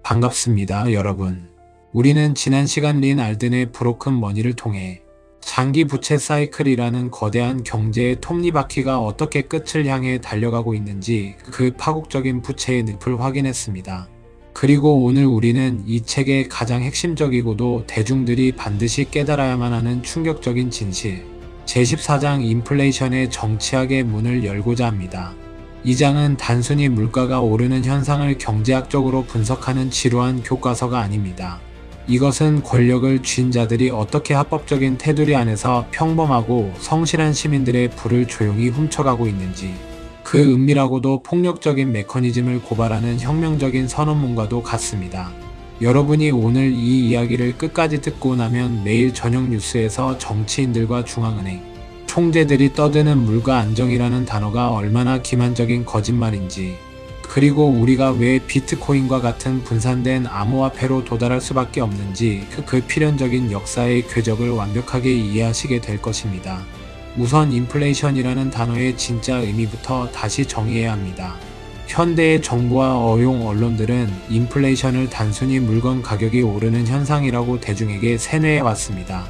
반갑습니다, 여러분. 우리는 지난 시간 린 알든의 브로큰 머니를 통해 장기 부채 사이클이라는 거대한 경제의 톱니바퀴가 어떻게 끝을 향해 달려가고 있는지 그 파국적인 부채의 늪을 확인했습니다. 그리고 오늘 우리는 이 책의 가장 핵심적이고도 대중들이 반드시 깨달아야만 하는 충격적인 진실, 제14장 인플레이션의 정치학의 문을 열고자 합니다. 이 장은 단순히 물가가 오르는 현상을 경제학적으로 분석하는 지루한 교과서가 아닙니다. 이것은 권력을 쥔 자들이 어떻게 합법적인 테두리 안에서 평범하고 성실한 시민들의 부를 조용히 훔쳐가고 있는지, 그 은밀하고도 폭력적인 메커니즘을 고발하는 혁명적인 선언문과도 같습니다. 여러분이 오늘 이 이야기를 끝까지 듣고 나면 매일 저녁 뉴스에서 정치인들과 중앙은행, 총재들이 떠드는 물가 안정이라는 단어가 얼마나 기만적인 거짓말인지, 그리고 우리가 왜 비트코인과 같은 분산된 암호화폐로 도달할 수밖에 없는지 그 필연적인 역사의 궤적을 완벽하게 이해하시게 될 것입니다. 우선 인플레이션이라는 단어의 진짜 의미부터 다시 정의해야 합니다. 현대의 정부와 어용 언론들은 인플레이션을 단순히 물건 가격이 오르는 현상이라고 대중에게 세뇌해 왔습니다.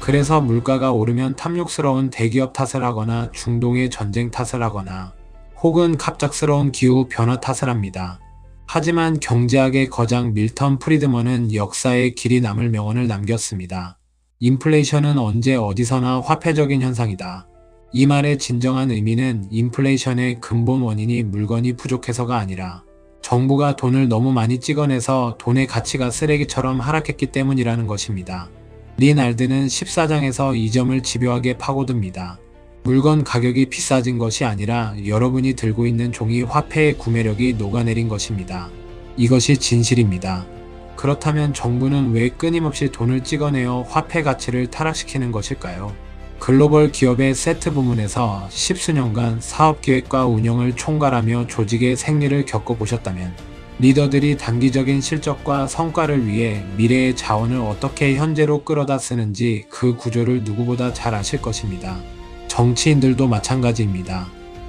그래서 물가가 오르면 탐욕스러운 대기업 탓을 하거나 중동의 전쟁 탓을 하거나 혹은 갑작스러운 기후 변화 탓을 합니다. 하지만 경제학의 거장 밀턴 프리드먼은 역사에 길이 남을 명언을 남겼습니다. 인플레이션은 언제 어디서나 화폐적인 현상이다. 이 말의 진정한 의미는 인플레이션의 근본 원인이 물건이 부족해서가 아니라 정부가 돈을 너무 많이 찍어내서 돈의 가치가 쓰레기처럼 하락했기 때문이라는 것입니다. 린 알든은 14장에서 이 점을 집요하게 파고듭니다. 물건 가격이 비싸진 것이 아니라 여러분이 들고 있는 종이 화폐의 구매력이 녹아내린 것입니다. 이것이 진실입니다. 그렇다면 정부는 왜 끊임없이 돈을 찍어내어 화폐 가치를 타락시키는 것일까요? 글로벌 기업의 세트 부문에서 십수년간 사업기획과 운영을 총괄하며 조직의 생리를 겪어보셨다면 리더들이 단기적인 실적과 성과를 위해 미래의 자원을 어떻게 현재로 끌어다 쓰는지 그 구조를 누구보다 잘 아실 것입니다. 정치인들도 마찬가지입니다.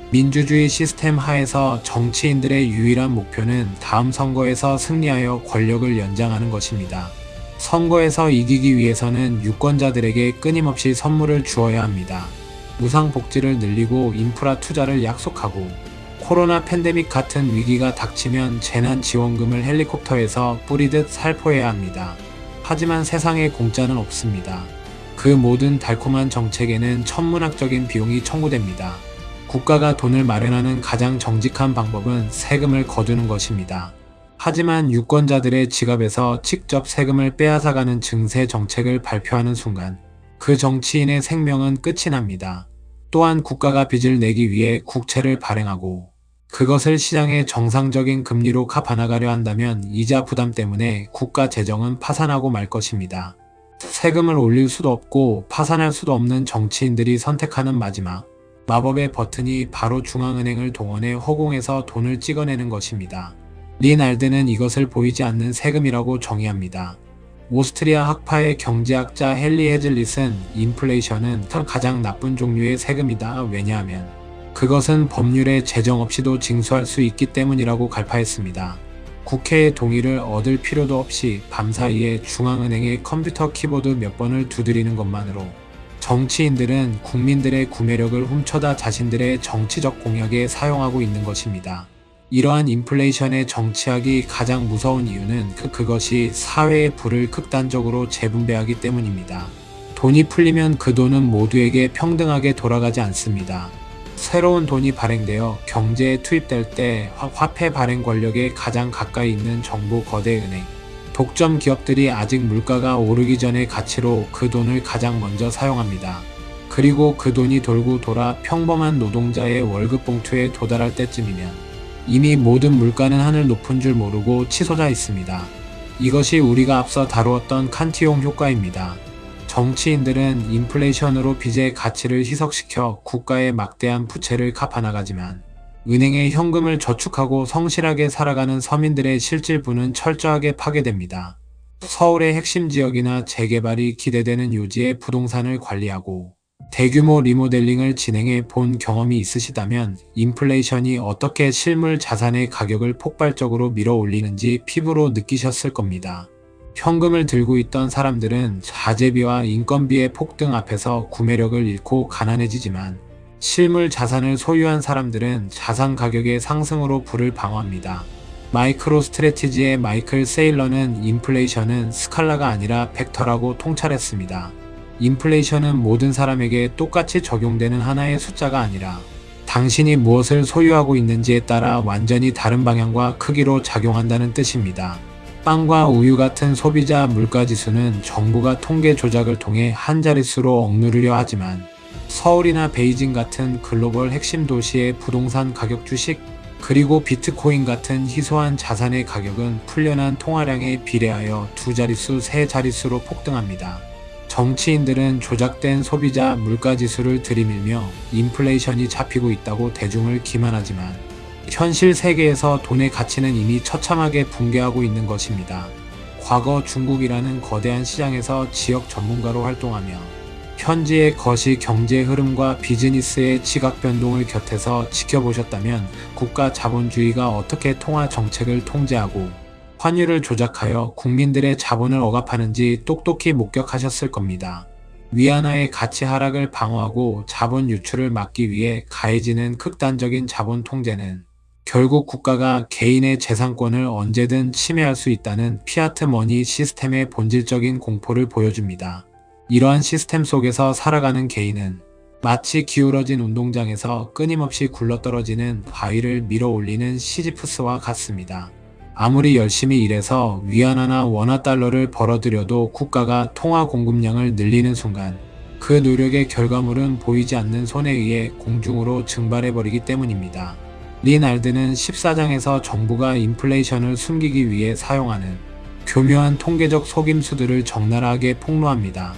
민주주의 시스템 하에서 정치인들의 유일한 목표는 다음 선거에서 승리하여 권력을 연장하는 것입니다. 선거에서 이기기 위해서는 유권자들에게 끊임없이 선물을 주어야 합니다. 무상복지를 늘리고 인프라 투자를 약속하고 코로나 팬데믹 같은 위기가 닥치면 재난지원금을 헬리콥터에서 뿌리듯 살포해야 합니다. 하지만 세상에 공짜는 없습니다. 그 모든 달콤한 정책에는 천문학적인 비용이 청구됩니다. 국가가 돈을 마련하는 가장 정직한 방법은 세금을 거두는 것입니다. 하지만 유권자들의 지갑에서 직접 세금을 빼앗아가는 증세 정책을 발표하는 순간 그 정치인의 생명은 끝이 납니다. 또한 국가가 빚을 내기 위해 국채를 발행하고 그것을 시장의 정상적인 금리로 갚아나가려 한다면 이자 부담 때문에 국가 재정은 파산하고 말 것입니다. 세금을 올릴 수도 없고 파산할 수도 없는 정치인들이 선택하는 마지막 마법의 버튼이 바로 중앙은행을 동원해 허공에서 돈을 찍어내는 것입니다. 린 알든은 이것을 보이지 않는 세금이라고 정의합니다. 오스트리아 학파의 경제학자 헨리 헤즐릿은 인플레이션은 가장 나쁜 종류의 세금이다. 왜냐하면 그것은 법률에 제정 없이도 징수할 수 있기 때문이라고 갈파했습니다. 국회의 동의를 얻을 필요도 없이 밤사이에 중앙은행의 컴퓨터 키보드 몇 번을 두드리는 것만으로 정치인들은 국민들의 구매력을 훔쳐다 자신들의 정치적 공약에 사용하고 있는 것입니다. 이러한 인플레이션의 정치학이 가장 무서운 이유는 그것이 사회의 부를 극단적으로 재분배하기 때문입니다. 돈이 풀리면 그 돈은 모두에게 평등하게 돌아가지 않습니다. 새로운 돈이 발행되어 경제에 투입될 때 화폐 발행 권력에 가장 가까이 있는 정부 거대 은행, 독점 기업들이 아직 물가가 오르기 전의 가치로 그 돈을 가장 먼저 사용합니다. 그리고 그 돈이 돌고 돌아 평범한 노동자의 월급 봉투에 도달할 때쯤이면 이미 모든 물가는 하늘 높은 줄 모르고 치솟아 있습니다. 이것이 우리가 앞서 다루었던 칸티용 효과입니다. 정치인들은 인플레이션으로 빚의 가치를 희석시켜 국가의 막대한 부채를 갚아나가지만 은행에 현금을 저축하고 성실하게 살아가는 서민들의 실질부는 철저하게 파괴됩니다. 서울의 핵심 지역이나 재개발이 기대되는 요지의 부동산을 관리하고 대규모 리모델링을 진행해 본 경험이 있으시다면 인플레이션이 어떻게 실물 자산의 가격을 폭발적으로 밀어 올리는지 피부로 느끼셨을 겁니다. 현금을 들고 있던 사람들은 자재비와 인건비의 폭등 앞에서 구매력을 잃고 가난해지지만 실물 자산을 소유한 사람들은 자산 가격의 상승으로 불을 방어합니다. 마이크로 스트래티지의 마이클 세일러는 인플레이션은 스칼라가 아니라 벡터라고 통찰했습니다. 인플레이션은 모든 사람에게 똑같이 적용되는 하나의 숫자가 아니라 당신이 무엇을 소유하고 있는지에 따라 완전히 다른 방향과 크기로 작용한다는 뜻입니다. 빵과 우유 같은 소비자 물가지수는 정부가 통계 조작을 통해 한 자릿수로 억누르려 하지만 서울이나 베이징 같은 글로벌 핵심 도시의 부동산 가격, 주식, 그리고 비트코인 같은 희소한 자산의 가격은 풀려난 통화량에 비례하여 두 자릿수, 세 자릿수로 폭등합니다. 정치인들은 조작된 소비자 물가지수를 들이밀며 인플레이션이 잡히고 있다고 대중을 기만하지만 현실 세계에서 돈의 가치는 이미 처참하게 붕괴하고 있는 것입니다. 과거 중국이라는 거대한 시장에서 지역 전문가로 활동하며 현지의 거시 경제 흐름과 비즈니스의 지각 변동을 곁에서 지켜보셨다면 국가 자본주의가 어떻게 통화 정책을 통제하고 환율을 조작하여 국민들의 자본을 억압하는지 똑똑히 목격하셨을 겁니다. 위안화의 가치 하락을 방어하고 자본 유출을 막기 위해 가해지는 극단적인 자본 통제는 결국 국가가 개인의 재산권을 언제든 침해할 수 있다는 피아트 머니 시스템의 본질적인 공포를 보여줍니다. 이러한 시스템 속에서 살아가는 개인은 마치 기울어진 운동장에서 끊임없이 굴러떨어지는 바위를 밀어 올리는 시지프스와 같습니다. 아무리 열심히 일해서 위안화나 원화 달러를 벌어들여도 국가가 통화 공급량을 늘리는 순간 그 노력의 결과물은 보이지 않는 손에 의해 공중으로 증발해버리기 때문입니다. 리날드는 14장에서 정부가 인플레이션을 숨기기 위해 사용하는 교묘한 통계적 속임수들을 적나라하게 폭로합니다.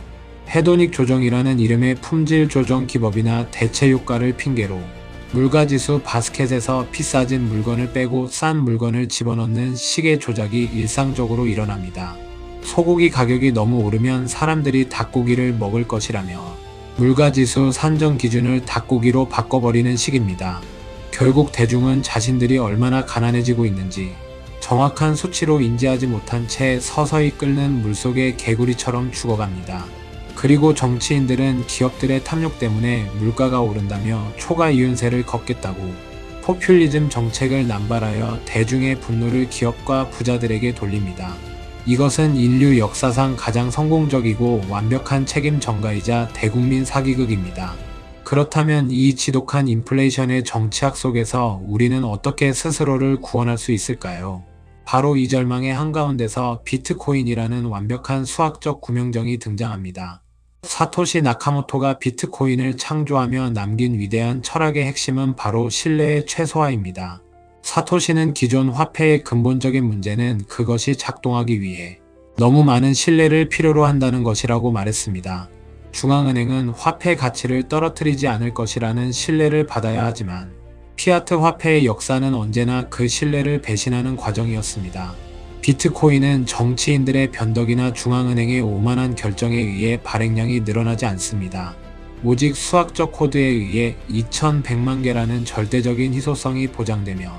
헤도닉 조정이라는 이름의 품질 조정 기법이나 대체 효과를 핑계로 물가지수 바스켓에서 비싸진 물건을 빼고 싼 물건을 집어넣는 식의 조작이 일상적으로 일어납니다. 소고기 가격이 너무 오르면 사람들이 닭고기를 먹을 것이라며 물가지수 산정 기준을 닭고기로 바꿔버리는 식입니다. 결국 대중은 자신들이 얼마나 가난해지고 있는지 정확한 수치로 인지하지 못한 채 서서히 끓는 물속의 개구리처럼 죽어갑니다. 그리고 정치인들은 기업들의 탐욕 때문에 물가가 오른다며 초과 이윤세를 걷겠다고 포퓰리즘 정책을 남발하여 대중의 분노를 기업과 부자들에게 돌립니다. 이것은 인류 역사상 가장 성공적이고 완벽한 책임 전가이자 대국민 사기극입니다. 그렇다면 이 지독한 인플레이션의 정치학 속에서 우리는 어떻게 스스로를 구원할 수 있을까요? 바로 이 절망의 한가운데서 비트코인이라는 완벽한 수학적 구명정이 등장합니다. 사토시 나카모토가 비트코인을 창조하며 남긴 위대한 철학의 핵심은 바로 신뢰의 최소화입니다. 사토시는 기존 화폐의 근본적인 문제는 그것이 작동하기 위해 너무 많은 신뢰를 필요로 한다는 것이라고 말했습니다. 중앙은행은 화폐 가치를 떨어뜨리지 않을 것이라는 신뢰를 받아야 하지만 피아트 화폐의 역사는 언제나 그 신뢰를 배신하는 과정이었습니다. 비트코인은 정치인들의 변덕이나 중앙은행의 오만한 결정에 의해 발행량이 늘어나지 않습니다. 오직 수학적 코드에 의해 2100만 개라는 절대적인 희소성이 보장되며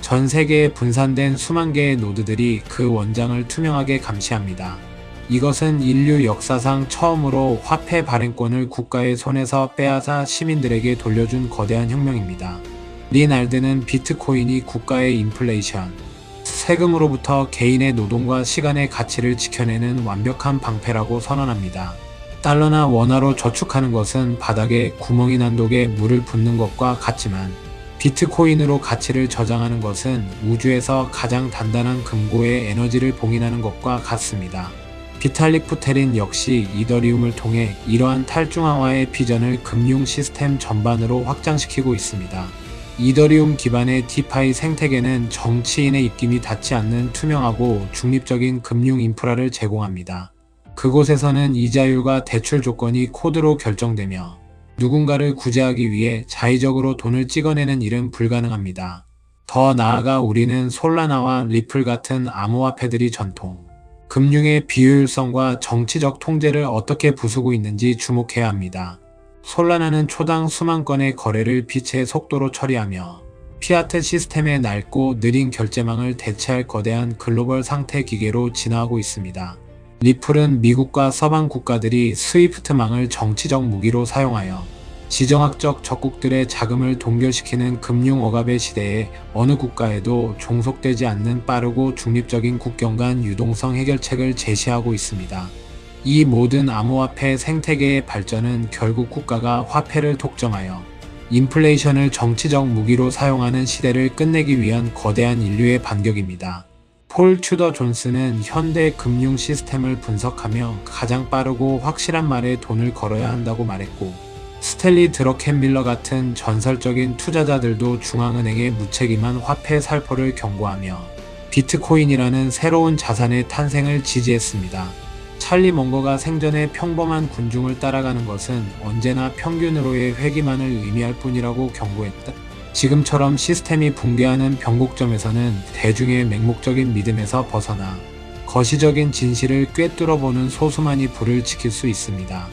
전 세계에 분산된 수만 개의 노드들이 그 원장을 투명하게 감시합니다. 이것은 인류 역사상 처음으로 화폐 발행권을 국가의 손에서 빼앗아 시민들에게 돌려준 거대한 혁명입니다. 리날드는 비트코인이 국가의 인플레이션, 세금으로부터 개인의 노동과 시간의 가치를 지켜내는 완벽한 방패라고 선언합니다. 달러나 원화로 저축하는 것은 바닥에 구멍이 난 독에 물을 붓는 것과 같지만 비트코인으로 가치를 저장하는 것은 우주에서 가장 단단한 금고에 에너지를 봉인하는 것과 같습니다. 비탈릭 부테린 역시 이더리움을 통해 이러한 탈중앙화의 비전을 금융 시스템 전반으로 확장시키고 있습니다. 이더리움 기반의 디파이 생태계는 정치인의 입김이 닿지 않는 투명하고 중립적인 금융 인프라를 제공합니다. 그곳에서는 이자율과 대출 조건이 코드로 결정되며 누군가를 구제하기 위해 자의적으로 돈을 찍어내는 일은 불가능합니다. 더 나아가 우리는 솔라나와 리플 같은 암호화폐들이 전통 금융의 비효율성과 정치적 통제를 어떻게 부수고 있는지 주목해야 합니다. 솔라나는 초당 수만 건의 거래를 빛의 속도로 처리하며 피아트 시스템의 낡고 느린 결제망을 대체할 거대한 글로벌 상태 기계로 진화하고 있습니다. 리플은 미국과 서방 국가들이 스위프트망을 정치적 무기로 사용하여 지정학적 적국들의 자금을 동결시키는 금융 억압의 시대에 어느 국가에도 종속되지 않는 빠르고 중립적인 국경 간 유동성 해결책을 제시하고 있습니다. 이 모든 암호화폐 생태계의 발전은 결국 국가가 화폐를 독점하여 인플레이션을 정치적 무기로 사용하는 시대를 끝내기 위한 거대한 인류의 반격입니다. 폴 튜더 존스는 현대 금융 시스템을 분석하며 가장 빠르고 확실한 말에 돈을 걸어야 한다고 말했고, 스탠리 드러켄밀러 같은 전설적인 투자자들도 중앙은행의 무책임한 화폐 살포를 경고하며 비트코인이라는 새로운 자산의 탄생을 지지했습니다. 찰리 멍거가 생전에 평범한 군중을 따라가는 것은 언제나 평균으로의 회귀만을 의미할 뿐이라고 경고했다. 지금처럼 시스템이 붕괴하는 변곡점에서는 대중의 맹목적인 믿음에서 벗어나 거시적인 진실을 꿰뚫어보는 소수만이 불을 지킬 수 있습니다.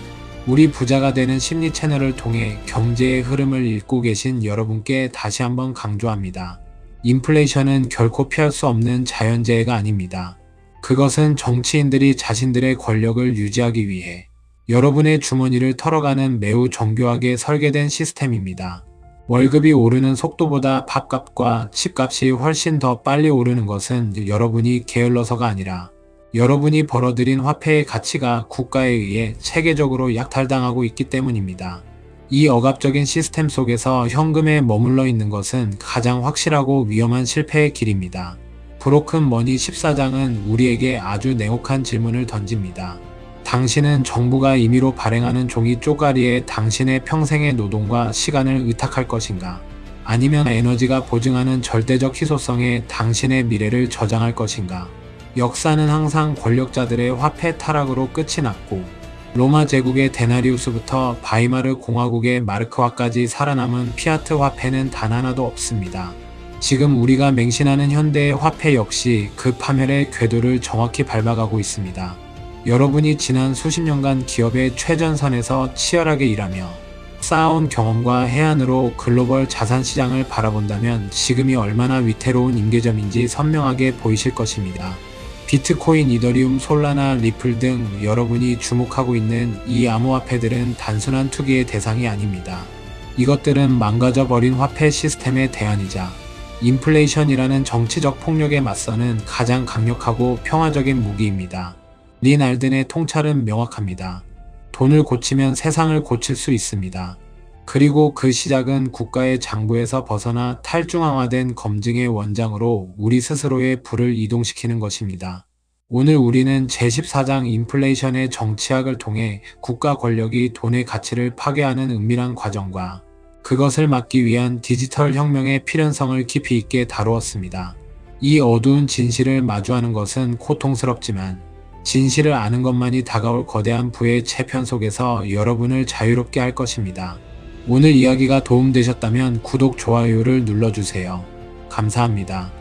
우리 부자가 되는 심리 채널을 통해 경제의 흐름을 읽고 계신 여러분께 다시 한번 강조합니다. 인플레이션은 결코 피할 수 없는 자연재해가 아닙니다. 그것은 정치인들이 자신들의 권력을 유지하기 위해 여러분의 주머니를 털어가는 매우 정교하게 설계된 시스템입니다. 월급이 오르는 속도보다 밥값과 집값이 훨씬 더 빨리 오르는 것은 여러분이 게을러서가 아니라 여러분이 벌어들인 화폐의 가치가 국가에 의해 체계적으로 약탈당하고 있기 때문입니다. 이 억압적인 시스템 속에서 현금에 머물러 있는 것은 가장 확실하고 위험한 실패의 길입니다. 브로큰 머니 14장은 우리에게 아주 냉혹한 질문을 던집니다. 당신은 정부가 임의로 발행하는 종이 쪼가리에 당신의 평생의 노동과 시간을 의탁할 것인가? 아니면 에너지가 보증하는 절대적 희소성에 당신의 미래를 저장할 것인가? 역사는 항상 권력자들의 화폐 타락으로 끝이 났고, 로마 제국의 데나리우스부터 바이마르 공화국의 마르크화까지 살아남은 피아트 화폐는 단 하나도 없습니다. 지금 우리가 맹신하는 현대의 화폐 역시 그 파멸의 궤도를 정확히 밟아가고 있습니다. 여러분이 지난 수십 년간 기업의 최전선에서 치열하게 일하며 쌓아온 경험과 해안으로 글로벌 자산시장을 바라본다면 지금이 얼마나 위태로운 임계점인지 선명하게 보이실 것입니다. 비트코인, 이더리움, 솔라나, 리플 등 여러분이 주목하고 있는 이 암호화폐들은 단순한 투기의 대상이 아닙니다. 이것들은 망가져버린 화폐 시스템의 대안이자 인플레이션이라는 정치적 폭력에 맞서는 가장 강력하고 평화적인 무기입니다. 린 알든의 통찰은 명확합니다. 돈을 고치면 세상을 고칠 수 있습니다. 그리고 그 시작은 국가의 장부에서 벗어나 탈중앙화된 검증의 원장으로 우리 스스로의 불을 이동시키는 것입니다. 오늘 우리는 제14장 인플레이션의 정치학을 통해 국가 권력이 돈의 가치를 파괴하는 은밀한 과정과 그것을 막기 위한 디지털 혁명의 필연성을 깊이 있게 다루었습니다. 이 어두운 진실을 마주하는 것은 고통스럽지만 진실을 아는 것만이 다가올 거대한 부의 채편 속에서 여러분을 자유롭게 할 것입니다. 오늘 이야기가 도움되셨다면 구독, 좋아요를 눌러주세요. 감사합니다.